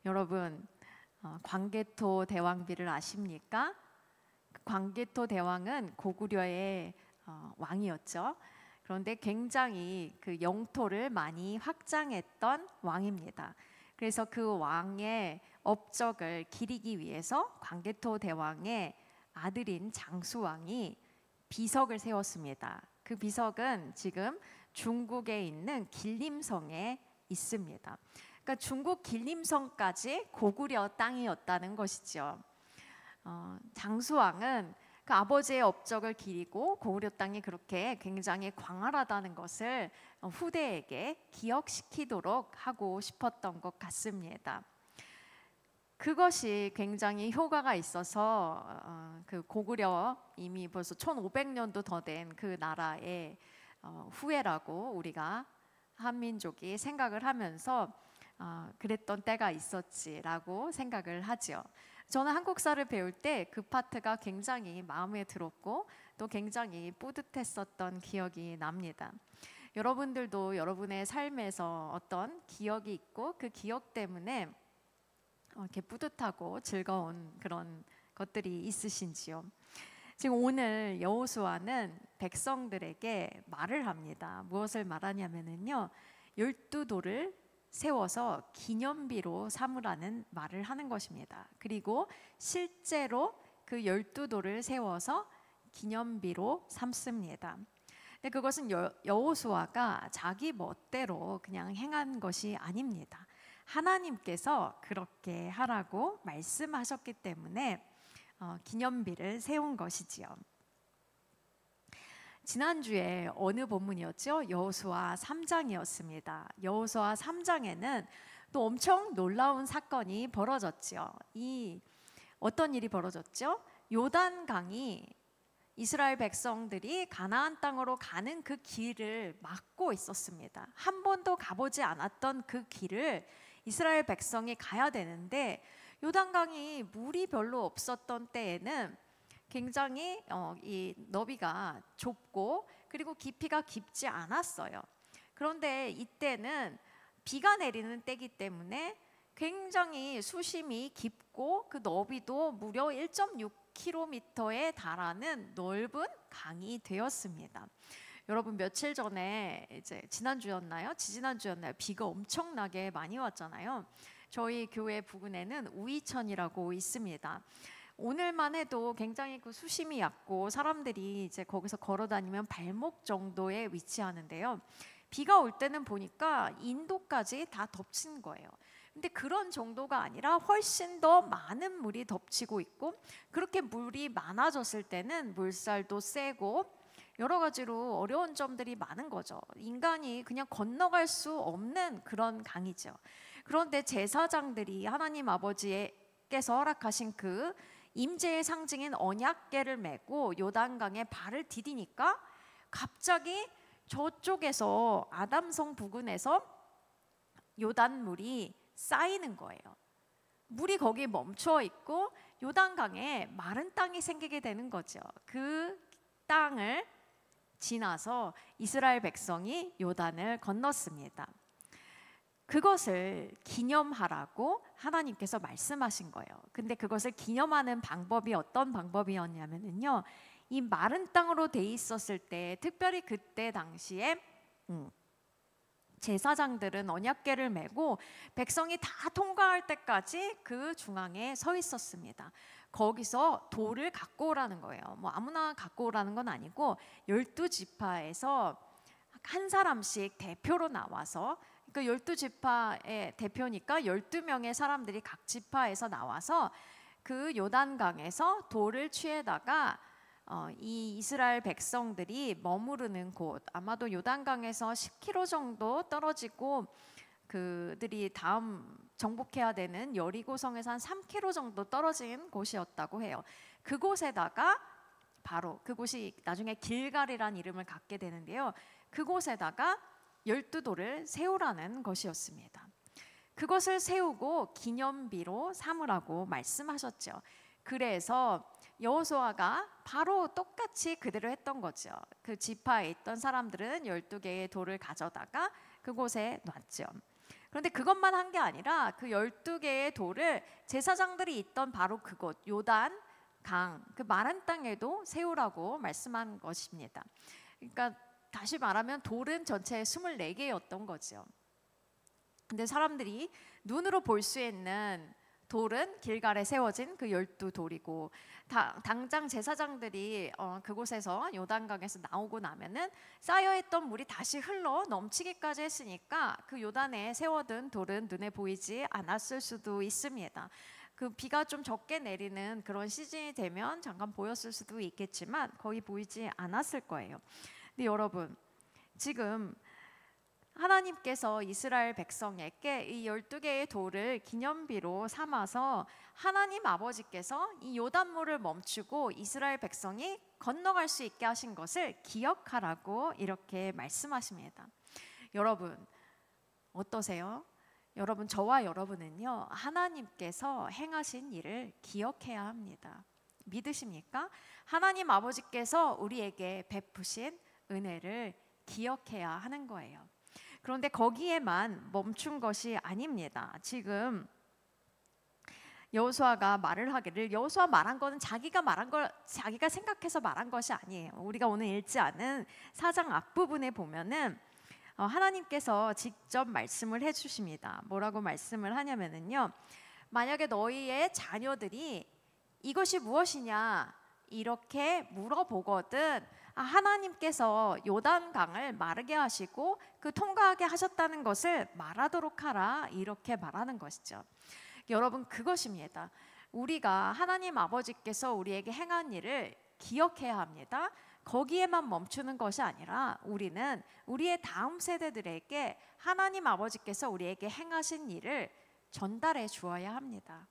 여러분, 광개토 대왕비를 아십니까? 광개토 대왕은 고구려의 왕이었죠. 그런데 굉장히 그 영토를 많이 확장했던 왕입니다. 그래서 그 왕의 업적을 기리기 위해서 광개토 대왕의 아들인 장수왕이 비석을 세웠습니다. 그 비석은 지금 중국에 있는 길림성에 있습니다. 그러니까 중국 길림성까지 고구려 땅이었다는 것이죠. 장수왕은 그 아버지의 업적을 기리고 고구려 땅이 그렇게 굉장히 광활하다는 것을 후대에게 기억시키도록 하고 싶었던 것 같습니다. 그것이 굉장히 효과가 있어서 그 고구려 이미 벌써 1500년도 더 된 그 나라의 후예라고 우리가 한민족이 생각을 하면서 그랬던 때가 있었지라고 생각을 하죠. 저는 한국사를 배울 때 그 파트가 굉장히 마음에 들었고 또 굉장히 뿌듯했었던 기억이 납니다. 여러분들도 여러분의 삶에서 어떤 기억이 있고 그 기억 때문에 이렇게 뿌듯하고 즐거운 그런 것들이 있으신지요? 지금 오늘 여호수아는 백성들에게 말을 합니다. 무엇을 말하냐면요, 12돌을 세워서 기념비로 삼으라는 말을 하는 것입니다. 그리고 실제로 그 12돌을 세워서 기념비로 삼습니다. 근데 그것은 여호수아가 자기 멋대로 그냥 행한 것이 아닙니다. 하나님께서 그렇게 하라고 말씀하셨기 때문에 기념비를 세운 것이지요. 지난주에 어느 본문이었죠? 여호수아 3장이었습니다. 여호수아 3장에는 또 엄청 놀라운 사건이 벌어졌죠. 어떤 일이 벌어졌죠? 요단강이 이스라엘 백성들이 가나안 땅으로 가는 그 길을 막고 있었습니다. 한 번도 가보지 않았던 그 길을 이스라엘 백성이 가야 되는데 요단강이 물이 별로 없었던 때에는 굉장히 이 너비가 좁고 그리고 깊이가 깊지 않았어요. 그런데 이때는 비가 내리는 때이기 때문에 굉장히 수심이 깊고 그 너비도 무려 1.6km에 달하는 넓은 강이 되었습니다. 여러분, 며칠 전에 이제 지난주였나요? 지지난주였나요? 비가 엄청나게 많이 왔잖아요. 저희 교회 부근에는 우이천이라고 있습니다. 오늘만 해도 굉장히 그 수심이 얕고 사람들이 이제 거기서 걸어 다니면 발목 정도에 위치하는데요. 비가 올 때는 보니까 인도까지 다 덮친 거예요. 근데 그런 정도가 아니라 훨씬 더 많은 물이 덮치고 있고, 그렇게 물이 많아졌을 때는 물살도 세고 여러 가지로 어려운 점들이 많은 거죠. 인간이 그냥 건너갈 수 없는 그런 강이죠. 그런데 제사장들이 하나님 아버지께서 허락하신 그 임재의 상징인 언약궤를 메고 요단강에 발을 디디니까 갑자기 저쪽에서 아담성 부근에서 요단물이 쌓이는 거예요. 물이 거기에 멈춰 있고 요단강에 마른 땅이 생기게 되는 거죠. 그 땅을 지나서 이스라엘 백성이 요단을 건넜습니다. 그것을 기념하라고 하나님께서 말씀하신 거예요. 근데 그것을 기념하는 방법이 어떤 방법이었냐면요, 이 마른 땅으로 돼 있었을 때, 특별히 그때 당시에 제사장들은 언약궤를 메고 백성이 다 통과할 때까지 그 중앙에 서 있었습니다. 거기서 돌을 갖고 오라는 거예요. 뭐 아무나 갖고 오라는 건 아니고 12지파에서 한 사람씩 대표로 나와서, 그 12지파의 대표니까 12명의 사람들이 각 지파에서 나와서 그 요단강에서 돌을 취해다가 이 이스라엘 백성들이 머무르는 곳, 아마도 요단강에서 10km 정도 떨어지고 그들이 다음 정복해야 되는 여리고성에서 한 3km 정도 떨어진 곳이었다고 해요. 그곳에다가 바로 그곳이 나중에 길갈이라는 이름을 갖게 되는데요, 그곳에다가 12돌을 세우라는 것이었습니다. 그것을 세우고 기념비로 삼으라고 말씀하셨죠. 그래서 여호수아가 바로 똑같이 그대로 했던 거죠. 그 지파에 있던 사람들은 12개의 돌을 가져다가 그곳에 놨죠. 그런데 그것만 한 게 아니라 그 12개의 돌을 제사장들이 있던 바로 그곳 요단 강, 그 마른 땅에도 세우라고 말씀한 것입니다. 그러니까 다시 말하면 돌은 전체 24개였던 거죠. 근데 사람들이 눈으로 볼 수 있는 돌은 길갈에 세워진 그 12돌이고 당장 제사장들이 그곳에서 요단강에서 나오고 나면은 쌓여있던 물이 다시 흘러 넘치기까지 했으니까 그 요단에 세워둔 돌은 눈에 보이지 않았을 수도 있습니다. 그 비가 좀 적게 내리는 그런 시즌이 되면 잠깐 보였을 수도 있겠지만 거의 보이지 않았을 거예요. 근데 여러분, 지금 하나님께서 이스라엘 백성에게 이 12개의 돌을 기념비로 삼아서 하나님 아버지께서 이 요단물을 멈추고 이스라엘 백성이 건너갈 수 있게 하신 것을 기억하라고 이렇게 말씀하십니다. 여러분, 어떠세요? 여러분, 저와 여러분은요, 하나님께서 행하신 일을 기억해야 합니다. 믿으십니까? 하나님 아버지께서 우리에게 베푸신 은혜를 기억해야 하는 거예요. 그런데 거기에만 멈춘 것이 아닙니다. 지금 여호수아가 말을 하기를, 여호수아 말한 거는 자기가 생각해서 말한 것이 아니에요. 우리가 오늘 읽지 않은 4장 앞부분에 보면은 하나님께서 직접 말씀을 해주십니다. 뭐라고 말씀을 하냐면은요, 만약에 너희의 자녀들이 이것이 무엇이냐 이렇게 물어보거든, 하나님께서 요단강을 마르게 하시고 그 통과하게 하셨다는 것을 말하도록 하라, 이렇게 말하는 것이죠. 여러분, 그것입니다. 우리가 하나님 아버지께서 우리에게 행한 일을 기억해야 합니다. 거기에만 멈추는 것이 아니라 우리는 우리의 다음 세대들에게 하나님 아버지께서 우리에게 행하신 일을 전달해 주어야 합니다.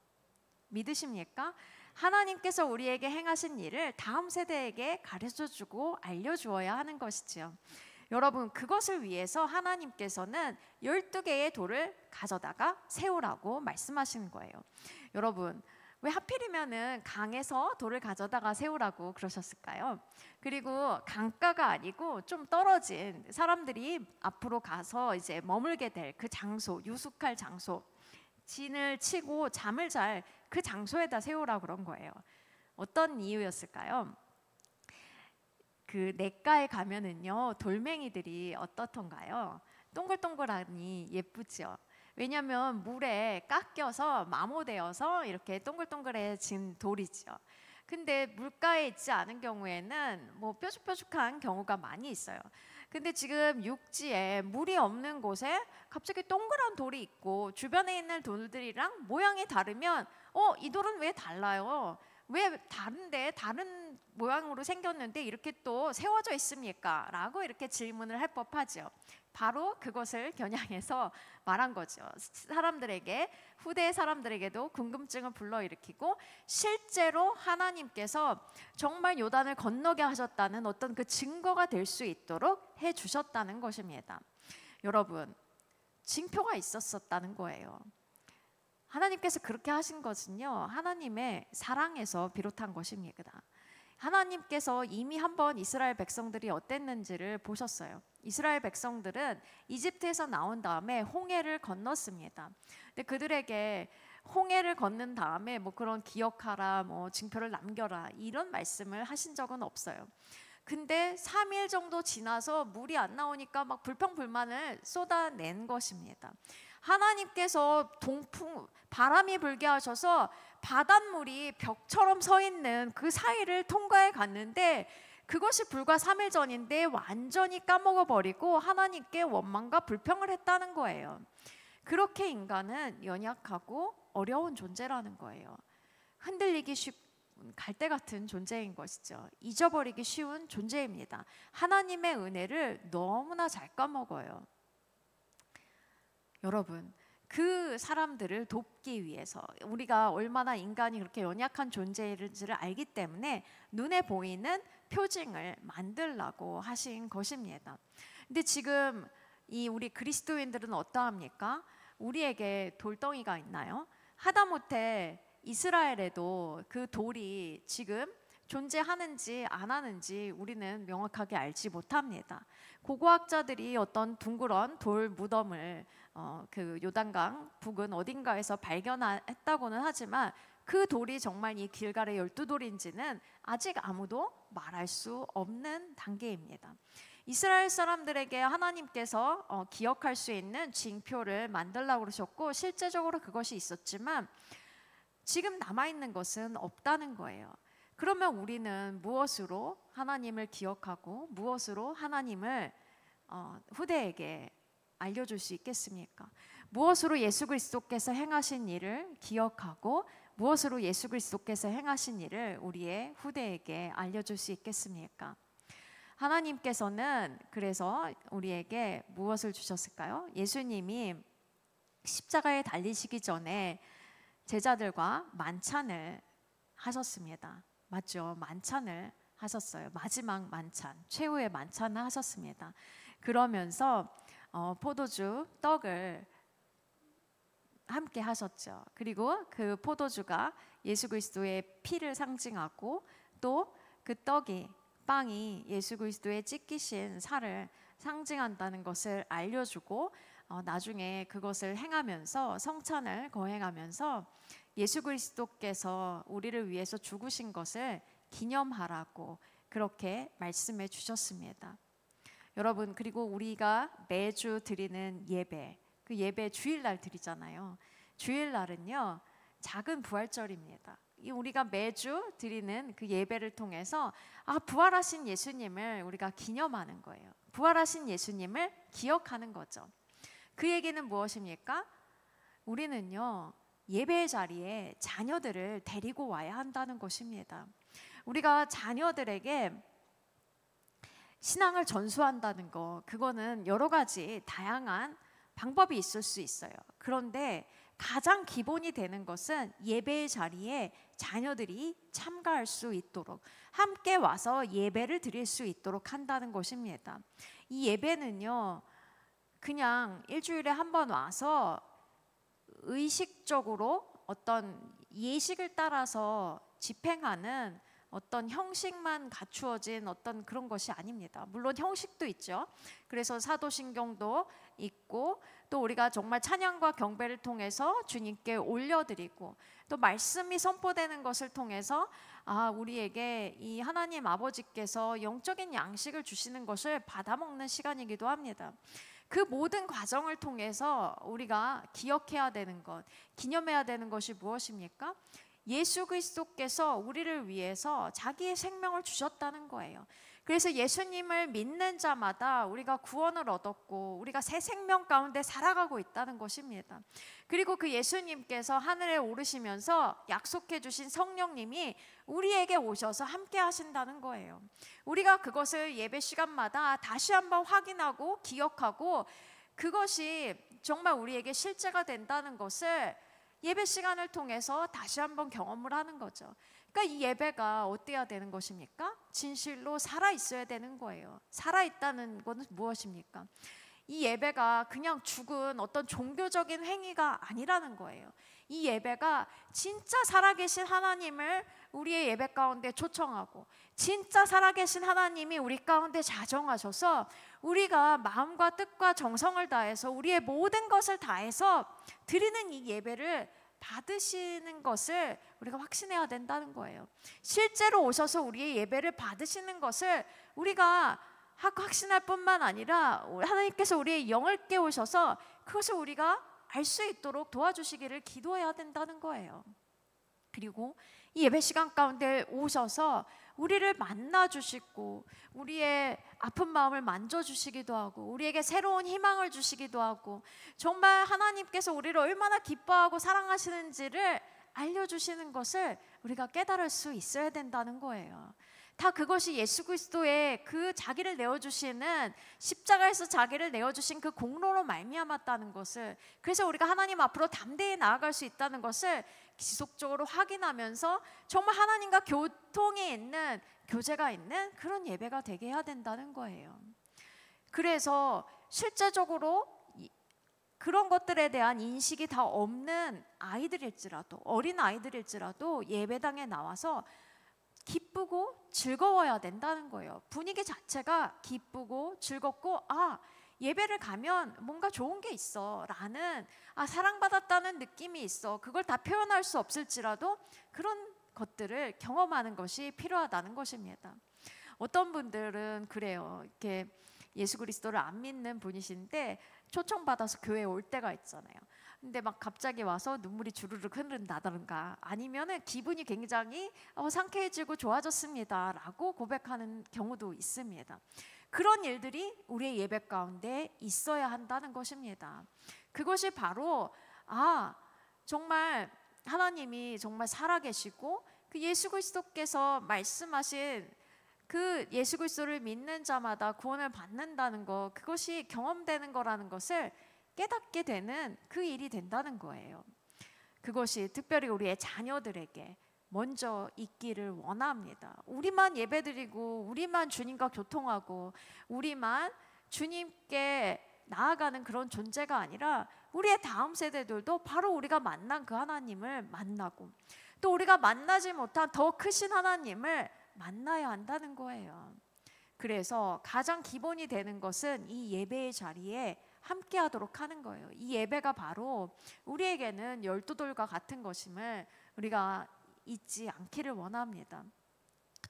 믿으십니까? 하나님께서 우리에게 행하신 일을 다음 세대에게 가르쳐주고 알려주어야 하는 것이지요. 여러분, 그것을 위해서 하나님께서는 12개의 돌을 가져다가 세우라고 말씀하시는 거예요. 여러분, 왜 하필이면은 강에서 돌을 가져다가 세우라고 그러셨을까요? 그리고 강가가 아니고 좀 떨어진 사람들이 앞으로 가서 이제 머물게 될 그 장소, 유숙할 장소, 진을 치고 잠을 잘 그 장소에다 세우라 그런 거예요. 어떤 이유였을까요? 그 냇가에 가면은요, 돌멩이들이 어떻던가요? 동글동글하니 예쁘죠. 왜냐하면 물에 깎여서 마모되어서 이렇게 동글동글해진 돌이죠. 근데 물가에 있지 않은 경우에는 뭐 뾰족뾰족한 경우가 많이 있어요. 근데 지금 육지에 물이 없는 곳에 갑자기 동그란 돌이 있고 주변에 있는 돌들이랑 모양이 다르면 이 돌은 왜 달라요? 왜 다른데 다른 모양으로 생겼는데 이렇게 또 세워져 있습니까? 라고 이렇게 질문을 할 법하죠. 바로 그것을 겨냥해서 말한 거죠. 사람들에게, 후대 사람들에게도 궁금증을 불러일으키고 실제로 하나님께서 정말 요단을 건너게 하셨다는 어떤 그 증거가 될 수 있도록 해주셨다는 것입니다. 여러분, 징표가 있었다는 거예요. 하나님께서 그렇게 하신 것은요, 하나님의 사랑에서 비롯한 것입니다. 하나님께서 이미 한번 이스라엘 백성들이 어땠는지를 보셨어요. 이스라엘 백성들은 이집트에서 나온 다음에 홍해를 건넜습니다. 근데 그들에게 홍해를 건넌 다음에 뭐 그런 기억하라, 뭐 징표를 남겨라 이런 말씀을 하신 적은 없어요. 근데 3일 정도 지나서 물이 안 나오니까 막 불평불만을 쏟아낸 것입니다. 하나님께서 바람이 불게 하셔서 바닷물이 벽처럼 서 있는 그 사이를 통과해 갔는데 그것이 불과 3일 전인데 완전히 까먹어버리고 하나님께 원망과 불평을 했다는 거예요. 그렇게 인간은 연약하고 어려운 존재라는 거예요. 흔들리기 쉽고 갈대 같은 존재인 것이죠. 잊어버리기 쉬운 존재입니다. 하나님의 은혜를 너무나 잘 까먹어요. 여러분, 그 사람들을 돕기 위해서 우리가 얼마나 인간이 그렇게 연약한 존재인지를 알기 때문에 눈에 보이는 표징을 만들라고 하신 것입니다. 근데 지금 우리 그리스도인들은 어떠합니까? 우리에게 돌덩이가 있나요? 하다못해 이스라엘에도 그 돌이 지금 존재하는지 안 하는지 우리는 명확하게 알지 못합니다. 고고학자들이 어떤 둥그런 돌 무덤을 그 요단강 북은 어딘가에서 발견했다고는 하지만 그 돌이 정말 이 길갈의 12돌인지는 아직 아무도 말할 수 없는 단계입니다. 이스라엘 사람들에게 하나님께서 기억할 수 있는 징표를 만들라고 그러셨고 실제적으로 그것이 있었지만 지금 남아있는 것은 없다는 거예요. 그러면 우리는 무엇으로 하나님을 기억하고 무엇으로 하나님을 후대에게 알려줄 수 있겠습니까? 무엇으로 예수 그리스도께서 행하신 일을 기억하고 무엇으로 예수 그리스도께서 행하신 일을 우리의 후대에게 알려줄 수 있겠습니까? 하나님께서는 그래서 우리에게 무엇을 주셨을까요? 예수님이 십자가에 달리시기 전에 제자들과 만찬을 하셨습니다. 맞죠? 만찬을 하셨어요. 마지막 만찬, 최후의 만찬을 하셨습니다. 그러면서 포도주, 떡을 함께 하셨죠. 그리고 그 포도주가 예수 그리스도의 피를 상징하고 또 그 떡이 빵이 예수 그리스도의 찢기신 살을 상징한다는 것을 알려주고 나중에 그것을 행하면서 성찬을 거행하면서 예수 그리스도께서 우리를 위해서 죽으신 것을 기념하라고 그렇게 말씀해 주셨습니다. 여러분, 그리고 우리가 매주 드리는 예배, 그 예배 주일날 드리잖아요. 주일날은요 작은 부활절입니다. 우리가 매주 드리는 그 예배를 통해서 부활하신 예수님을 우리가 기념하는 거예요. 부활하신 예수님을 기억하는 거죠. 그 얘기는 무엇입니까? 우리는요 예배의 자리에 자녀들을 데리고 와야 한다는 것입니다. 우리가 자녀들에게 신앙을 전수한다는 거, 그거는 여러 가지 다양한 방법이 있을 수 있어요. 그런데 가장 기본이 되는 것은 예배의 자리에 자녀들이 참가할 수 있도록 함께 와서 예배를 드릴 수 있도록 한다는 것입니다. 이 예배는요 그냥 일주일에 한 번 와서 의식적으로 어떤 예식을 따라서 집행하는 어떤 형식만 갖추어진 어떤 그런 것이 아닙니다. 물론 형식도 있죠. 그래서 사도신경도 있고 또 우리가 정말 찬양과 경배를 통해서 주님께 올려드리고 또 말씀이 선포되는 것을 통해서 우리에게 이 하나님 아버지께서 영적인 양식을 주시는 것을 받아먹는 시간이기도 합니다. 그 모든 과정을 통해서 우리가 기억해야 되는 것, 기념해야 되는 것이 무엇입니까? 예수 그리스도께서 우리를 위해서 자기의 생명을 주셨다는 거예요. 그래서 예수님을 믿는 자마다 우리가 구원을 얻었고 우리가 새 생명 가운데 살아가고 있다는 것입니다. 그리고 그 예수님께서 하늘에 오르시면서 약속해 주신 성령님이 우리에게 오셔서 함께 하신다는 거예요. 우리가 그것을 예배 시간마다 다시 한번 확인하고 기억하고 그것이 정말 우리에게 실제가 된다는 것을 예배 시간을 통해서 다시 한번 경험을 하는 거죠. 그러니까 이 예배가 어때야 되는 것입니까? 진실로 살아있어야 되는 거예요. 살아있다는 것은 무엇입니까? 이 예배가 그냥 죽은 어떤 종교적인 행위가 아니라는 거예요. 이 예배가 진짜 살아계신 하나님을 우리의 예배 가운데 초청하고 진짜 살아계신 하나님이 우리 가운데 자정하셔서 우리가 마음과 뜻과 정성을 다해서 우리의 모든 것을 다해서 드리는 이 예배를 받으시는 것을 우리가 확신해야 된다는 거예요. 실제로 오셔서 우리의 예배를 받으시는 것을 우리가 확신할 뿐만 아니라 하나님께서 우리의 영을 깨우셔서 그것을 우리가 알 수 있도록 도와주시기를 기도해야 된다는 거예요. 그리고 이 예배 시간 가운데 오셔서 우리를 만나주시고 우리의 아픈 마음을 만져주시기도 하고 우리에게 새로운 희망을 주시기도 하고 정말 하나님께서 우리를 얼마나 기뻐하고 사랑하시는지를 알려주시는 것을 우리가 깨달을 수 있어야 된다는 거예요. 다 그것이 예수 그리스도의 그 자기를 내어주시는 십자가에서 자기를 내어주신 그 공로로 말미암았다는 것을, 그래서 우리가 하나님 앞으로 담대히 나아갈 수 있다는 것을 지속적으로 확인하면서 정말 하나님과 교통이 있는, 교제가 있는 그런 예배가 되게 해야 된다는 거예요. 그래서 실제적으로 그런 것들에 대한 인식이 다 없는 아이들일지라도, 어린 아이들일지라도 예배당에 나와서 기쁘고 즐거워야 된다는 거예요. 분위기 자체가 기쁘고 즐겁고 예배를 가면 뭔가 좋은 게 있어 라는 사랑받았다는 느낌이 있어. 그걸 다 표현할 수 없을지라도 그런 것들을 경험하는 것이 필요하다는 것입니다. 어떤 분들은 그래요. 이렇게 예수 그리스도를 안 믿는 분이신데 초청받아서 교회에 올 때가 있잖아요. 근데 막 갑자기 와서 눈물이 주르륵 흐른다던가 아니면은 기분이 굉장히 상쾌해지고 좋아졌습니다 라고 고백하는 경우도 있습니다. 그런 일들이 우리의 예배 가운데 있어야 한다는 것입니다. 그것이 바로 정말 하나님이 정말 살아계시고 그 예수 그리스도께서 말씀하신 그 예수 그리스도를 믿는 자마다 구원을 받는다는 것, 그것이 경험되는 거라는 것을 깨닫게 되는 그 일이 된다는 거예요. 그것이 특별히 우리의 자녀들에게 먼저 있기를 원합니다. 우리만 예배드리고 우리만 주님과 교통하고 우리만 주님께 나아가는 그런 존재가 아니라 우리의 다음 세대들도 바로 우리가 만난 그 하나님을 만나고 또 우리가 만나지 못한 더 크신 하나님을 만나야 한다는 거예요. 그래서 가장 기본이 되는 것은 이 예배의 자리에 함께 하도록 하는 거예요. 이 예배가 바로 우리에게는 열두돌과 같은 것임을 우리가 잊지 않기를 원합니다.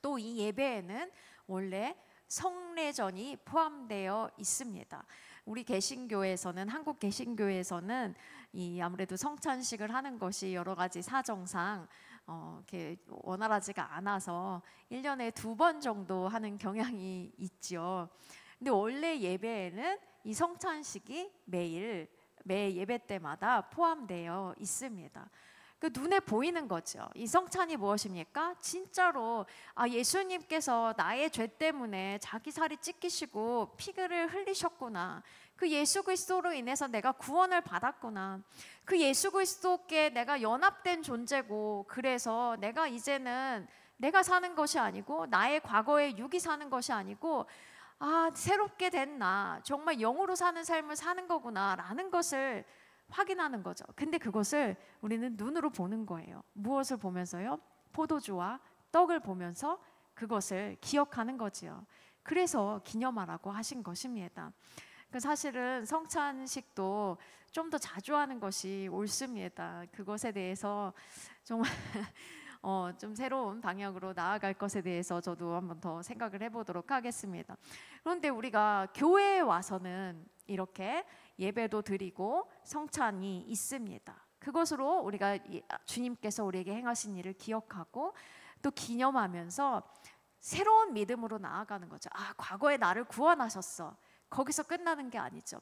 또 이 예배에는 원래 성례전이 포함되어 있습니다. 우리 개신교에서는, 한국 개신교에서는 아무래도 성찬식을 하는 것이 여러 가지 사정상 이렇게 원활하지가 않아서 1년에 2번 정도 하는 경향이 있죠. 근데 원래 예배에는 이 성찬식이 매 예배 때마다 포함되어 있습니다. 그 눈에 보이는 거죠. 이 성찬이 무엇입니까? 진짜로 예수님께서 나의 죄 때문에 자기 살이 찢기시고 피를 흘리셨구나. 그 예수 그리스도로 인해서 내가 구원을 받았구나. 그 예수 그리스도께 내가 연합된 존재고, 그래서 내가 이제는 내가 사는 것이 아니고 나의 과거의 육이 사는 것이 아니고 새롭게 된 나, 정말 영으로 사는 삶을 사는 거구나 라는 것을 확인하는 거죠. 근데 그것을 우리는 눈으로 보는 거예요. 무엇을 보면서요? 포도주와 떡을 보면서 그것을 기억하는 거지요. 그래서 기념하라고 하신 것입니다. 사실은 성찬식도 좀 더 자주 하는 것이 옳습니다. 그것에 대해서 정말 좀 새로운 방향으로 나아갈 것에 대해서 저도 한번 더 생각을 해보도록 하겠습니다. 그런데 우리가 교회에 와서는 이렇게 예배도 드리고 성찬이 있습니다. 그것으로 우리가 주님께서 우리에게 행하신 일을 기억하고 또 기념하면서 새로운 믿음으로 나아가는 거죠. 과거에 나를 구원하셨어. 거기서 끝나는 게 아니죠.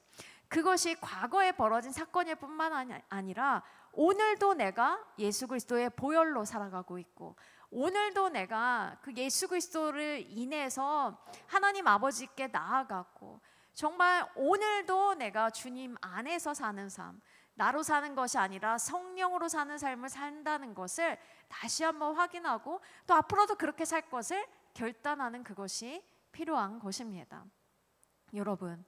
그것이 과거에 벌어진 사건일 뿐만 아니라 오늘도 내가 예수 그리스도의 보혈로 살아가고 있고, 오늘도 내가 그 예수 그리스도를 인해서 하나님 아버지께 나아가고, 정말 오늘도 내가 주님 안에서 사는 삶, 나로 사는 것이 아니라 성령으로 사는 삶을 산다는 것을 다시 한번 확인하고 또 앞으로도 그렇게 살 것을 결단하는 그것이 필요한 것입니다. 여러분,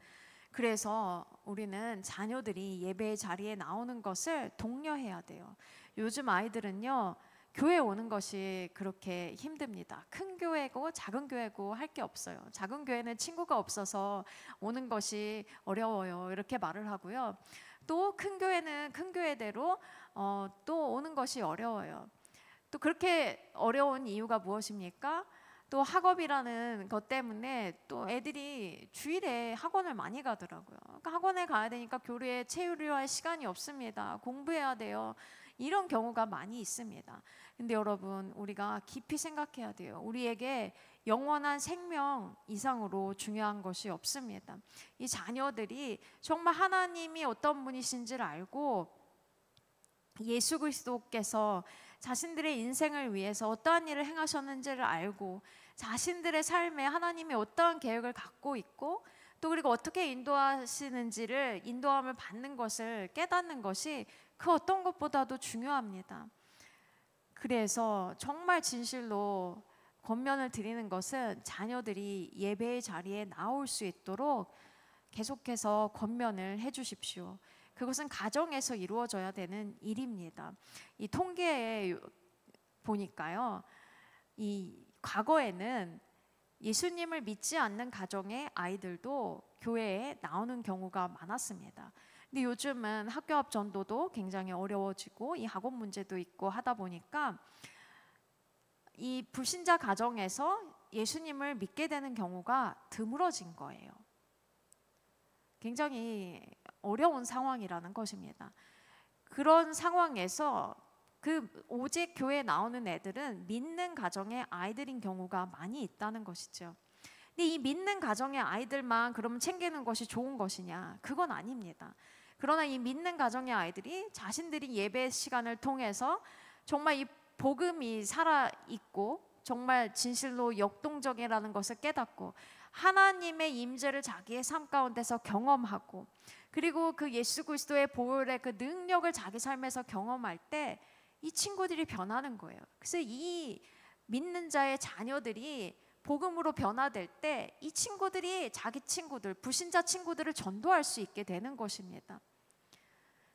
그래서 우리는 자녀들이 예배의 자리에 나오는 것을 독려해야 돼요. 요즘 아이들은요, 교회 오는 것이 그렇게 힘듭니다. 큰 교회고 작은 교회고 할 게 없어요. 작은 교회는 친구가 없어서 오는 것이 어려워요, 이렇게 말을 하고요. 또 큰 교회는 큰 교회대로 또 오는 것이 어려워요. 또 그렇게 어려운 이유가 무엇입니까? 또 학업이라는 것 때문에 또 애들이 주일에 학원을 많이 가더라고요. 그러니까 학원에 가야 되니까 교류에 체류할 시간이 없습니다. 공부해야 돼요. 이런 경우가 많이 있습니다. 근데 여러분, 우리가 깊이 생각해야 돼요. 우리에게 영원한 생명 이상으로 중요한 것이 없습니다. 이 자녀들이 정말 하나님이 어떤 분이신지를 알고 예수 그리스도께서 자신들의 인생을 위해서 어떠한 일을 행하셨는지를 알고 자신들의 삶에 하나님이 어떠한 계획을 갖고 있고 또 그리고 어떻게 인도하시는지를 인도함을 받는 것을 깨닫는 것이 그 어떤 것보다도 중요합니다. 그래서 정말 진실로 권면을 드리는 것은 자녀들이 예배의 자리에 나올 수 있도록 계속해서 권면을 해주십시오. 그것은 가정에서 이루어져야 되는 일입니다. 이 통계에 보니까요, 이 과거에는 예수님을 믿지 않는 가정의 아이들도 교회에 나오는 경우가 많았습니다. 근데 요즘은 학교 앞 전도도 굉장히 어려워지고 이 학원 문제도 있고 하다 보니까 이 불신자 가정에서 예수님을 믿게 되는 경우가 드물어진 거예요. 굉장히 어려운 상황이라는 것입니다. 그런 상황에서 오직 교회에 나오는 애들은 믿는 가정의 아이들인 경우가 많이 있다는 것이죠. 근데 이 믿는 가정의 아이들만 그러면 챙기는 것이 좋은 것이냐? 그건 아닙니다. 그러나 이 믿는 가정의 아이들이 자신들이 예배 시간을 통해서 정말 이 복음이 살아있고 정말 진실로 역동적이라는 것을 깨닫고 하나님의 임재를 자기의 삶 가운데서 경험하고 그리고 그 예수 그리스도의 보혈의 그 능력을 자기 삶에서 경험할 때 이 친구들이 변하는 거예요. 그래서 이 믿는 자의 자녀들이 복음으로 변화될 때 이 친구들이 자기 친구들, 불신자 친구들을 전도할 수 있게 되는 것입니다.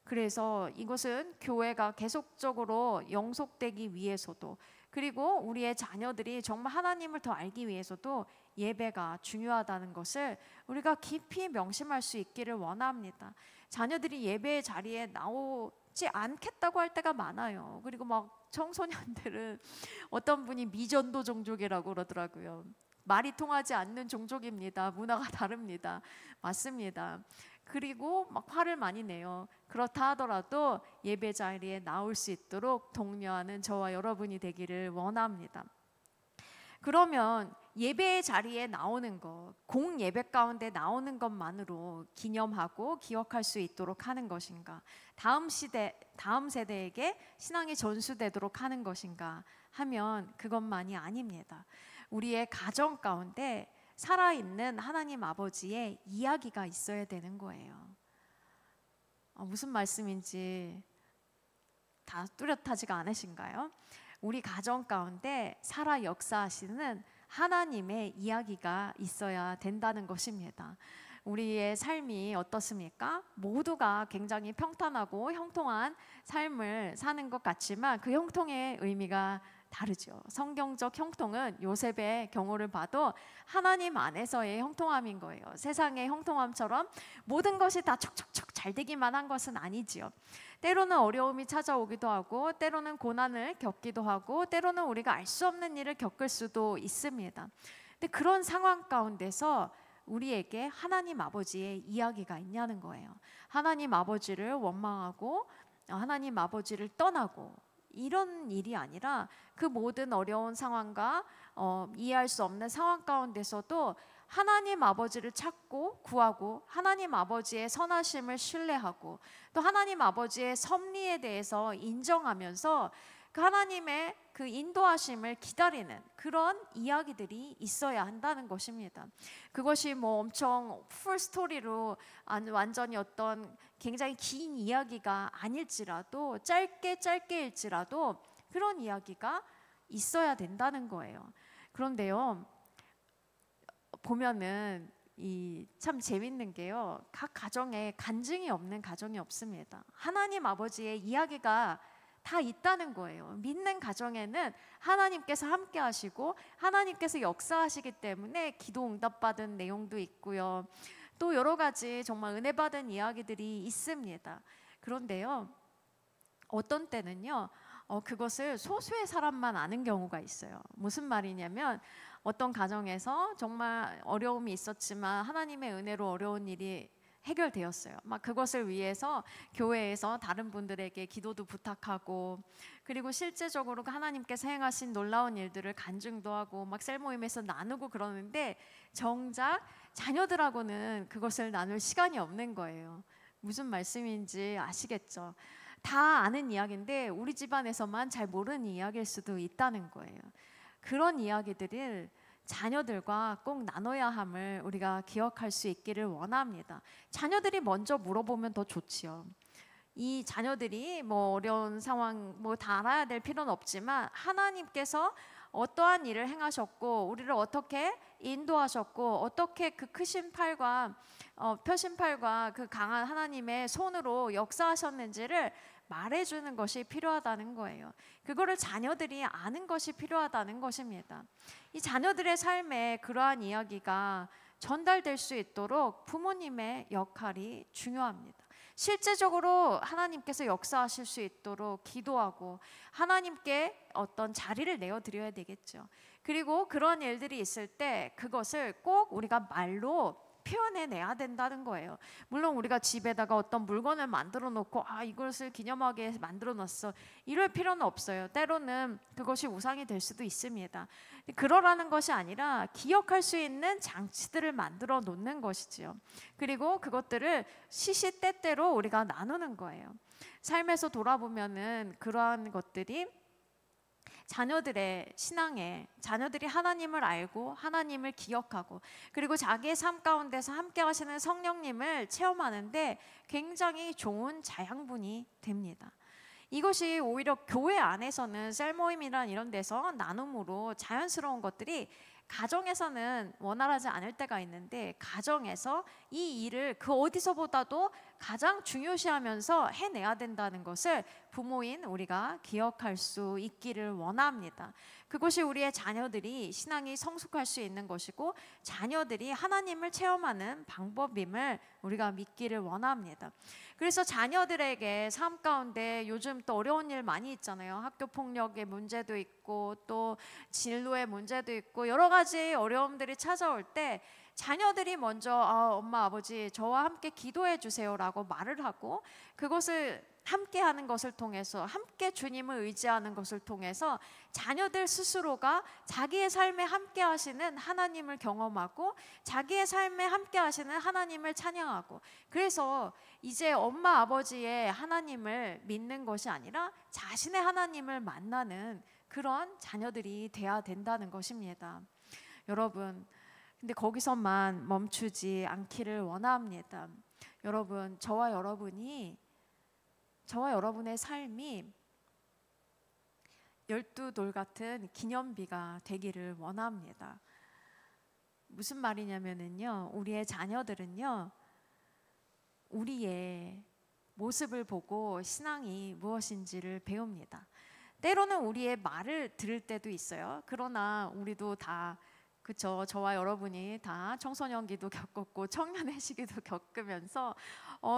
그래서 이것은 교회가 계속적으로 영속되기 위해서도 그리고 우리의 자녀들이 정말 하나님을 더 알기 위해서도 예배가 중요하다는 것을 우리가 깊이 명심할 수 있기를 원합니다. 자녀들이 예배의 자리에 나오지 않겠다고 할 때가 많아요. 그리고 막 청소년들은 어떤 분이 미전도 종족이라고 그러더라고요. 말이 통하지 않는 종족입니다. 문화가 다릅니다. 맞습니다. 그리고 막 화를 많이 내요. 그렇다 하더라도 예배 자리에 나올 수 있도록 독려하는 저와 여러분이 되기를 원합니다. 그러면 예배의 자리에 나오는 것, 공예배 가운데 나오는 것만으로 기념하고 기억할 수 있도록 하는 것인가? 다음 세대에게 신앙이 전수되도록 하는 것인가? 하면 그것만이 아닙니다. 우리의 가정 가운데 살아있는 하나님 아버지의 이야기가 있어야 되는 거예요. 무슨 말씀인지 다 뚜렷하지가 않으신가요? 우리 가정 가운데 살아 역사하시는 하나님의 이야기가 있어야 된다는 것입니다. 우리의 삶이 어떻습니까? 모두가 굉장히 평탄하고 형통한 삶을 사는 것 같지만 그 형통의 의미가 다르죠. 성경적 형통은 요셉의 경우를 봐도 하나님 안에서의 형통함인 거예요. 세상의 형통함처럼 모든 것이 다 척척척 잘 되기만 한 것은 아니지요. 때로는 어려움이 찾아오기도 하고 때로는 고난을 겪기도 하고 때로는 우리가 알 수 없는 일을 겪을 수도 있습니다. 근데 그런 상황 가운데서 우리에게 하나님 아버지의 이야기가 있냐는 거예요. 하나님 아버지를 원망하고 하나님 아버지를 떠나고 이런 일이 아니라 그 모든 어려운 상황과 이해할 수 없는 상황 가운데서도 하나님 아버지를 찾고 구하고 하나님 아버지의 선하심을 신뢰하고 또 하나님 아버지의 섭리에 대해서 인정하면서 그 하나님의 그 인도하심을 기다리는 그런 이야기들이 있어야 한다는 것입니다. 그것이 뭐 엄청 풀 스토리로 완전히 어떤 굉장히 긴 이야기가 아닐지라도 짧게 일지라도 그런 이야기가 있어야 된다는 거예요. 그런데요, 보면은 참 재밌는 게요, 각 가정에 간증이 없는 가정이 없습니다. 하나님 아버지의 이야기가 다 있다는 거예요. 믿는 가정에는 하나님께서 함께 하시고 하나님께서 역사하시기 때문에 기도 응답받은 내용도 있고요. 또 여러 가지 정말 은혜 받은 이야기들이 있습니다. 그런데요, 어떤 때는요, 그것을 소수의 사람만 아는 경우가 있어요. 무슨 말이냐면 어떤 가정에서 정말 어려움이 있었지만 하나님의 은혜로 어려운 일이 해결되었어요. 막 그것을 위해서 교회에서 다른 분들에게 기도도 부탁하고 그리고 실제적으로 하나님께서 행하신 놀라운 일들을 간증도 하고 막 셀 모임에서 나누고 그러는데 정작 자녀들하고는 그것을 나눌 시간이 없는 거예요. 무슨 말씀인지 아시겠죠? 다 아는 이야기인데 우리 집안에서만 잘 모르는 이야기일 수도 있다는 거예요. 그런 이야기들을 자녀들과 꼭 나눠야 함을 우리가 기억할 수 있기를 원합니다. 자녀들이 먼저 물어보면 더 좋지요. 이 자녀들이 뭐 어려운 상황 뭐 다 알아야 될 필요는 없지만 하나님께서 어떠한 일을 행하셨고 우리를 어떻게 인도하셨고 어떻게 그 크신 팔과 펴신 팔과 그 강한 하나님의 손으로 역사하셨는지를 말해주는 것이 필요하다는 거예요. 그거를 자녀들이 아는 것이 필요하다는 것입니다. 이 자녀들의 삶에 그러한 이야기가 전달될 수 있도록 부모님의 역할이 중요합니다. 실제적으로 하나님께서 역사하실 수 있도록 기도하고 하나님께 어떤 자리를 내어드려야 되겠죠. 그리고 그런 일들이 있을 때 그것을 꼭 우리가 말로 표현해내야 된다는 거예요. 물론 우리가 집에다가 어떤 물건을 만들어 놓고 이것을 기념하게 만들어 놨어 이럴 필요는 없어요. 때로는 그것이 우상이 될 수도 있습니다. 그러라는 것이 아니라 기억할 수 있는 장치들을 만들어 놓는 것이지요. 그리고 그것들을 시시때때로 우리가 나누는 거예요. 삶에서 돌아보면은 그러한 것들이 자녀들의 신앙에 자녀들이 하나님을 알고 하나님을 기억하고 그리고 자기의 삶 가운데서 함께 하시는 성령님을 체험하는데 굉장히 좋은 자양분이 됩니다. 이것이 오히려 교회 안에서는 셀 모임이란 이런 데서 나눔으로 자연스러운 것들이 가정에서는 원활하지 않을 때가 있는데 가정에서 이 일을 그 어디서보다도 가장 중요시하면서 해내야 된다는 것을 부모인 우리가 기억할 수 있기를 원합니다. 그것이 우리의 자녀들이 신앙이 성숙할 수 있는 것이고 자녀들이 하나님을 체험하는 방법임을 우리가 믿기를 원합니다. 그래서 자녀들에게 삶 가운데 요즘 또 어려운 일 많이 있잖아요. 학교 폭력의 문제도 있고 또 진로의 문제도 있고 여러 가지 어려움들이 찾아올 때 자녀들이 먼저 엄마 아버지 저와 함께 기도해 주세요라고 말을 하고 그것을 함께 하는 것을 통해서 함께 주님을 의지하는 것을 통해서 자녀들 스스로가 자기의 삶에 함께 하시는 하나님을 경험하고 자기의 삶에 함께 하시는 하나님을 찬양하고 그래서 이제 엄마 아버지의 하나님을 믿는 것이 아니라 자신의 하나님을 만나는 그런 자녀들이 돼야 된다는 것입니다. 여러분 근데 거기서만 멈추지 않기를 원합니다. 여러분 저와 여러분의 삶이 12돌 같은 기념비가 되기를 원합니다. 무슨 말이냐면요, 우리의 자녀들은요, 우리의 모습을 보고 신앙이 무엇인지를 배웁니다. 때로는 우리의 말을 들을 때도 있어요. 그러나 우리도 다 그쵸, 저와 여러분이 다 청소년기도 겪었고 청년의 시기도 겪으면서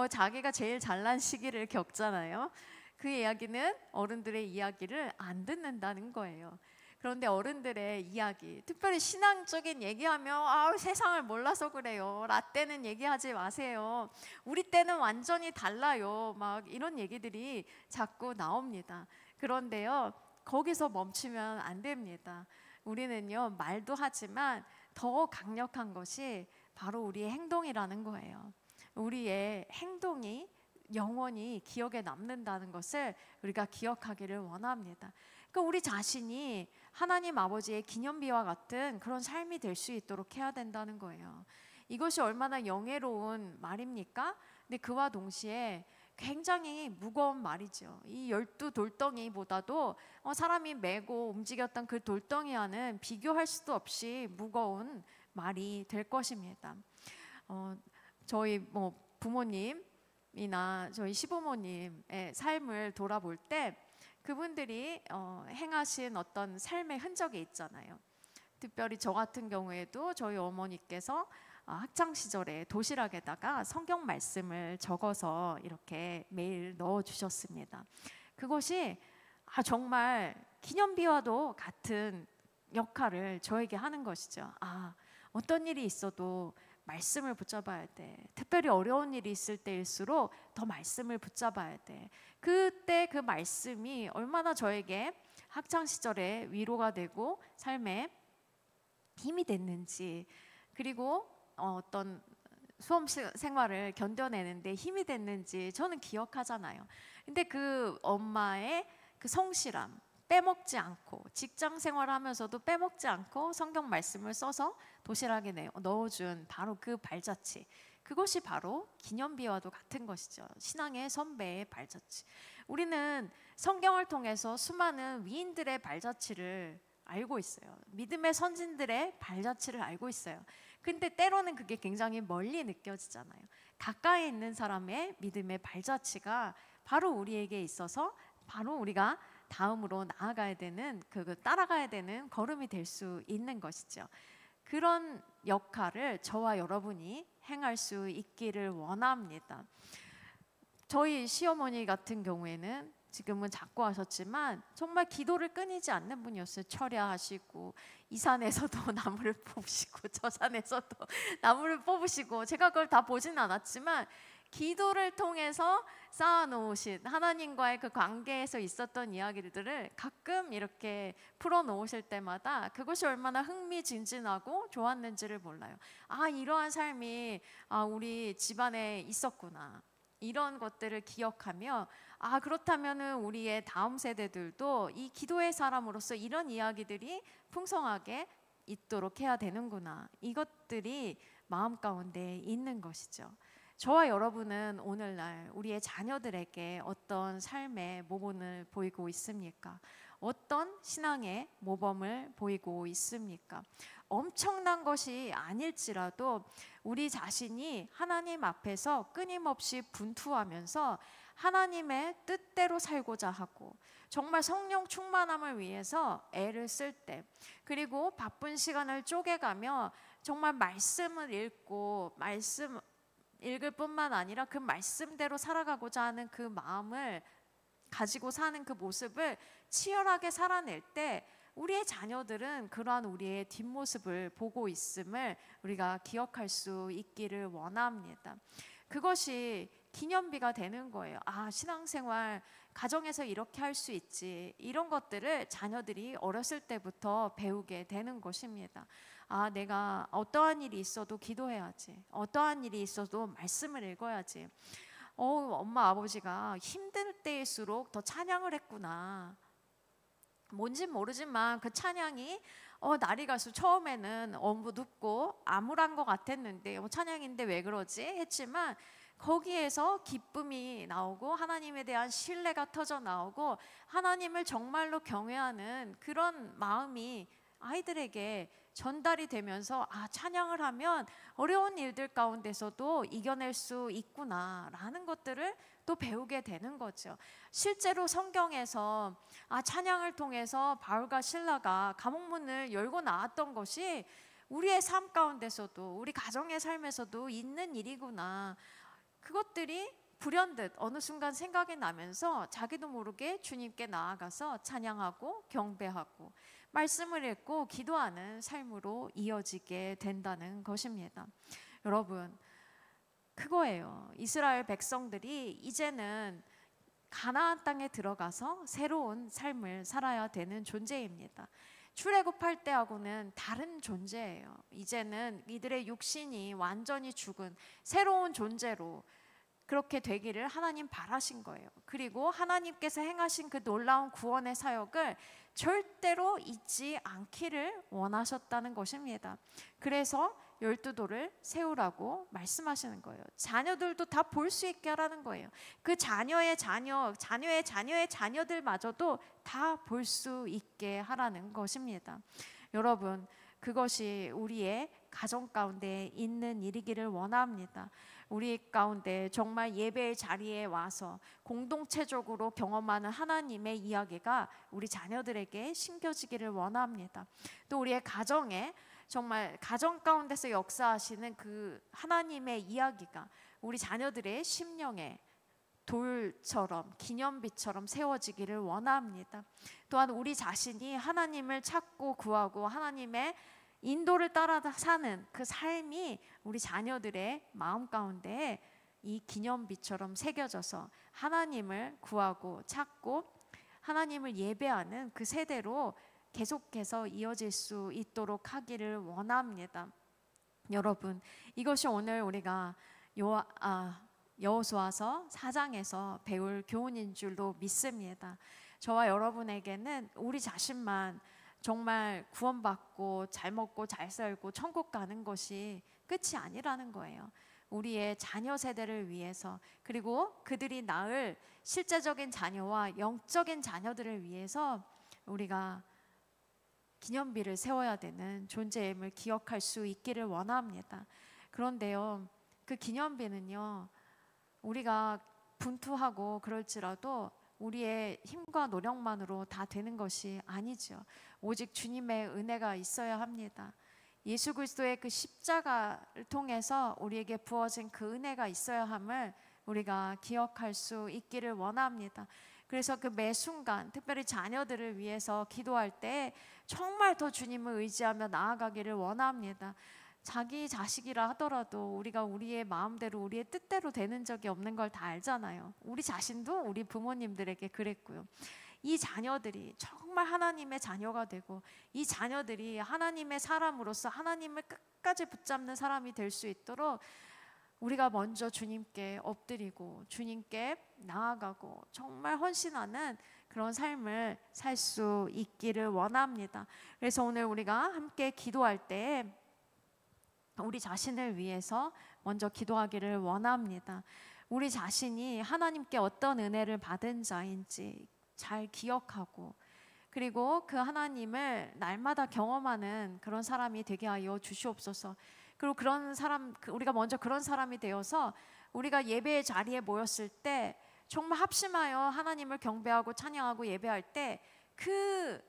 자기가 제일 잘난 시기를 겪잖아요. 그 이야기는 어른들의 이야기를 안 듣는다는 거예요. 그런데 어른들의 이야기, 특별히 신앙적인 얘기하면 세상을 몰라서 그래요. 라떼는 얘기하지 마세요. 우리 때는 완전히 달라요. 막 이런 얘기들이 자꾸 나옵니다. 그런데요, 거기서 멈추면 안 됩니다. 우리는요 말도 하지만 더 강력한 것이 바로 우리의 행동이라는 거예요. 우리의 행동이 영원히 기억에 남는다는 것을 우리가 기억하기를 원합니다. 그러니까 우리 자신이 하나님 아버지의 기념비와 같은 그런 삶이 될 수 있도록 해야 된다는 거예요. 이것이 얼마나 영예로운 말입니까? 근데 그와 동시에 굉장히 무거운 말이죠. 이 12돌덩이보다도 사람이 메고 움직였던 그 돌덩이와는 비교할 수도 없이 무거운 말이 될 것입니다. 저희 부모님이나 저희 시부모님의 삶을 돌아볼 때 그분들이 행하신 어떤 삶의 흔적이 있잖아요. 특별히 저 같은 경우에도 저희 어머니께서 학창 시절에 도시락에다가 성경 말씀을 적어서 이렇게 매일 넣어 주셨습니다. 그것이 정말 기념비와도 같은 역할을 저에게 하는 것이죠. 어떤 일이 있어도 말씀을 붙잡아야 돼. 특별히 어려운 일이 있을 때일수록 더 말씀을 붙잡아야 돼. 그때 그 말씀이 얼마나 저에게 학창 시절에 위로가 되고 삶에 힘이 됐는지, 그리고 어떤 수험 생활을 견뎌내는데 힘이 됐는지 저는 기억하잖아요. 근데 그 엄마의 그 성실함, 빼먹지 않고 직장 생활하면서도 빼먹지 않고 성경 말씀을 써서 도시락에 넣어준 바로 그 발자취, 그것이 바로 기념비와도 같은 것이죠. 신앙의 선배의 발자취. 우리는 성경을 통해서 수많은 위인들의 발자취를 알고 있어요. 믿음의 선진들의 발자취를 알고 있어요. 근데 때로는 그게 굉장히 멀리 느껴지잖아요. 가까이 있는 사람의 믿음의 발자취가 바로 우리에게 있어서 바로 우리가 다음으로 나아가야 되는 따라가야 되는 걸음이 될 수 있는 것이죠. 그런 역할을 저와 여러분이 행할 수 있기를 원합니다. 저희 시어머니 같은 경우에는 지금은 작고 하셨지만 정말 기도를 끊이지 않는 분이었어요. 철야하시고 이 산에서도 나무를 뽑으시고 저 산에서도 나무를 뽑으시고, 제가 그걸 다 보진 않았지만 기도를 통해서 쌓아놓으신 하나님과의 그 관계에서 있었던 이야기들을 가끔 이렇게 풀어놓으실 때마다 그것이 얼마나 흥미진진하고 좋았는지를 몰라요. 아, 이러한 삶이 우리 집안에 있었구나, 이런 것들을 기억하며 아, 그렇다면은 우리의 다음 세대들도 이 기도의 사람으로서 이런 이야기들이 풍성하게 있도록 해야 되는구나, 이것들이 마음 가운데 있는 것이죠. 저와 여러분은 오늘날 우리의 자녀들에게 어떤 삶의 모범을 보이고 있습니까? 어떤 신앙의 모범을 보이고 있습니까? 엄청난 것이 아닐지라도 우리 자신이 하나님 앞에서 끊임없이 분투하면서 하나님의 뜻대로 살고자 하고 정말 성령 충만함을 위해서 애를 쓸 때, 그리고 바쁜 시간을 쪼개가며 정말 말씀을 읽고 말씀 읽을 뿐만 아니라 그 말씀대로 살아가고자 하는 그 마음을 가지고 사는 그 모습을 치열하게 살아낼 때 우리의 자녀들은 그러한 우리의 뒷모습을 보고 있음을 우리가 기억할 수 있기를 원합니다. 그것이 기념비가 되는 거예요. 아, 신앙생활 가정에서 이렇게 할 수 있지, 이런 것들을 자녀들이 어렸을 때부터 배우게 되는 것입니다. 아, 내가 어떠한 일이 있어도 기도해야지, 어떠한 일이 있어도 말씀을 읽어야지, 엄마 아버지가 힘들 때일수록 더 찬양을 했구나, 뭔진 모르지만 그 찬양이 날이 갈수록 처음에는 눕고 암울한 것 같았는데 찬양인데 왜 그러지 했지만 거기에서 기쁨이 나오고 하나님에 대한 신뢰가 터져 나오고 하나님을 정말로 경외하는 그런 마음이 아이들에게 전달이 되면서 아, 찬양을 하면 어려운 일들 가운데서도 이겨낼 수 있구나라는 것들을 또 배우게 되는 거죠. 실제로 성경에서 찬양을 통해서 바울과 실라가 감옥문을 열고 나왔던 것이 우리의 삶 가운데서도 우리 가정의 삶에서도 있는 일이구나, 그것들이 불현듯 어느 순간 생각이 나면서 자기도 모르게 주님께 나아가서 찬양하고 경배하고 말씀을 읽고 기도하는 삶으로 이어지게 된다는 것입니다. 여러분, 그거예요. 이스라엘 백성들이 이제는 가나안 땅에 들어가서 새로운 삶을 살아야 되는 존재입니다. 출애굽할 때하고는 다른 존재예요. 이제는 이들의 육신이 완전히 죽은 새로운 존재로 그렇게 되기를 하나님 바라신 거예요. 그리고 하나님께서 행하신 그 놀라운 구원의 사역을 절대로 잊지 않기를 원하셨다는 것입니다. 그래서 12돌을 세우라고 말씀하시는 거예요. 자녀들도 다 볼 수 있게 하라는 거예요. 그 자녀의 자녀, 자녀의 자녀의 자녀들마저도 다 볼 수 있게 하라는 것입니다. 여러분, 그것이 우리의 가정 가운데 있는 일이기를 원합니다. 우리 가운데 정말 예배의 자리에 와서 공동체적으로 경험하는 하나님의 이야기가 우리 자녀들에게 심겨지기를 원합니다. 또 우리의 가정에 정말 가정 가운데서 역사하시는 그 하나님의 이야기가 우리 자녀들의 심령에 돌처럼 기념비처럼 세워지기를 원합니다. 또한 우리 자신이 하나님을 찾고 구하고 하나님의 인도를 따라 사는 그 삶이 우리 자녀들의 마음 가운데 이 기념비처럼 새겨져서 하나님을 구하고 찾고 하나님을 예배하는 그 세대로 계속해서 이어질 수 있도록 하기를 원합니다. 여러분, 이것이 오늘 우리가 여호수아서 4장에서 배울 교훈인 줄로 믿습니다. 저와 여러분에게는 우리 자신만 정말 구원받고 잘 먹고 잘 살고 천국 가는 것이 끝이 아니라는 거예요. 우리의 자녀 세대를 위해서, 그리고 그들이 낳을 실제적인 자녀와 영적인 자녀들을 위해서 우리가 기념비를 세워야 되는 존재임을 기억할 수 있기를 원합니다. 그런데요, 그 기념비는요, 우리가 분투하고 그럴지라도 우리의 힘과 노력만으로 다 되는 것이 아니죠. 오직 주님의 은혜가 있어야 합니다. 예수 그리스도의 그 십자가를 통해서 우리에게 부어진 그 은혜가 있어야 함을 우리가 기억할 수 있기를 원합니다. 그래서 그 매 순간 특별히 자녀들을 위해서 기도할 때 정말 더 주님을 의지하며 나아가기를 원합니다. 자기 자식이라 하더라도 우리가 우리의 마음대로 우리의 뜻대로 되는 적이 없는 걸 다 알잖아요. 우리 자신도 우리 부모님들에게 그랬고요. 이 자녀들이 정말 하나님의 자녀가 되고 이 자녀들이 하나님의 사람으로서 하나님을 끝까지 붙잡는 사람이 될 수 있도록 우리가 먼저 주님께 엎드리고 주님께 나아가고 정말 헌신하는 그런 삶을 살 수 있기를 원합니다. 그래서 오늘 우리가 함께 기도할 때 우리 자신을 위해서 먼저 기도하기를 원합니다. 우리 자신이 하나님께 어떤 은혜를 받은 자인지 잘 기억하고 그리고 그 하나님을 날마다 경험하는 그런 사람이 되게 하여 주시옵소서. 그리고 그런 사람, 우리가 먼저 그런 사람이 되어서 우리가 예배의 자리에 모였을 때 정말 합심하여 하나님을 경배하고 찬양하고 예배할 때 그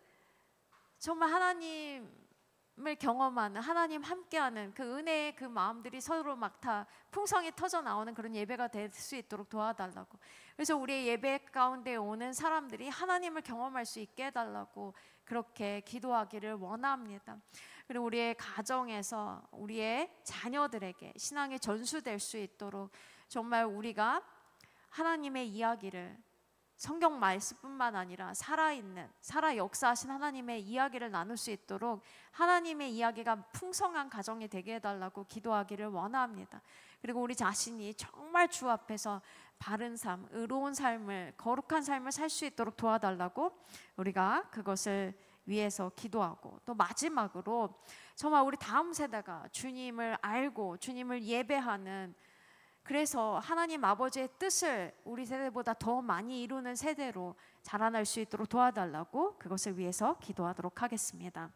정말 하나님을 경험하는, 하나님 함께하는 그 은혜의 그 마음들이 서로 막 다 풍성이 터져 나오는 그런 예배가 될 수 있도록 도와달라고. 그래서 우리의 예배 가운데 오는 사람들이 하나님을 경험할 수 있게 해달라고 그렇게 기도하기를 원합니다. 그리고 우리의 가정에서 우리의 자녀들에게 신앙이 전수될 수 있도록 정말 우리가 하나님의 이야기를 성경 말씀뿐만 아니라 살아있는, 살아 역사하신 하나님의 이야기를 나눌 수 있도록 하나님의 이야기가 풍성한 가정이 되게 해달라고 기도하기를 원합니다. 그리고 우리 자신이 정말 주 앞에서 바른 삶, 의로운 삶을, 거룩한 삶을 살 수 있도록 도와달라고 우리가 그것을 위해서 기도하고, 또 마지막으로 정말 우리 다음 세대가 주님을 알고 주님을 예배하는, 그래서 하나님 아버지의 뜻을 우리 세대보다 더 많이 이루는 세대로 자라날 수 있도록 도와달라고 그것을 위해서 기도하도록 하겠습니다.